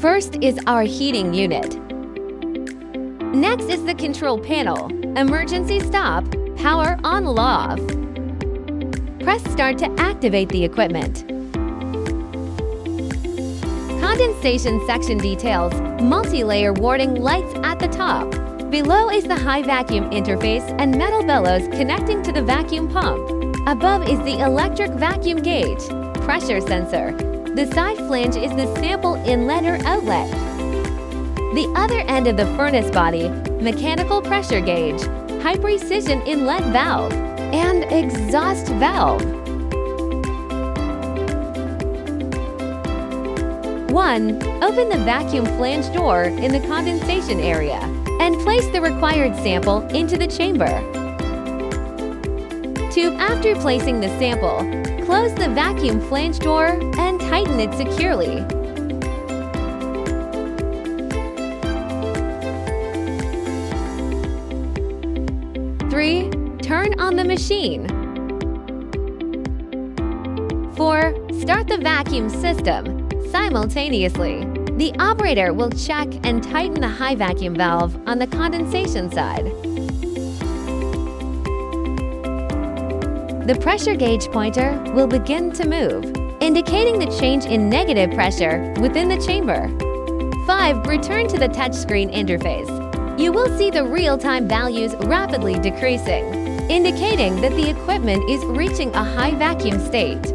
First is our heating unit. Next is the control panel, emergency stop, power on/off. Press start to activate the equipment. Condensation section details multi-layer warning lights at the top. Below is the high vacuum interface and metal bellows connecting to the vacuum pump. Above is the electric vacuum gauge, pressure sensor. The side flange is the sample inlet or outlet. The other end of the furnace body, mechanical pressure gauge, high precision inlet valve, and exhaust valve. 1. Open the vacuum flange door in the condensation area and place the required sample into the chamber. 2. After placing the sample, close the vacuum flange door and tighten it securely. 3. Turn on the machine. 4. Start the vacuum system. Simultaneously, the operator will check and tighten the high vacuum valve on the condensation side. The pressure gauge pointer will begin to move, indicating the change in negative pressure within the chamber. 5. Return to the touchscreen interface. You will see the real-time values rapidly decreasing, indicating that the equipment is reaching a high vacuum state.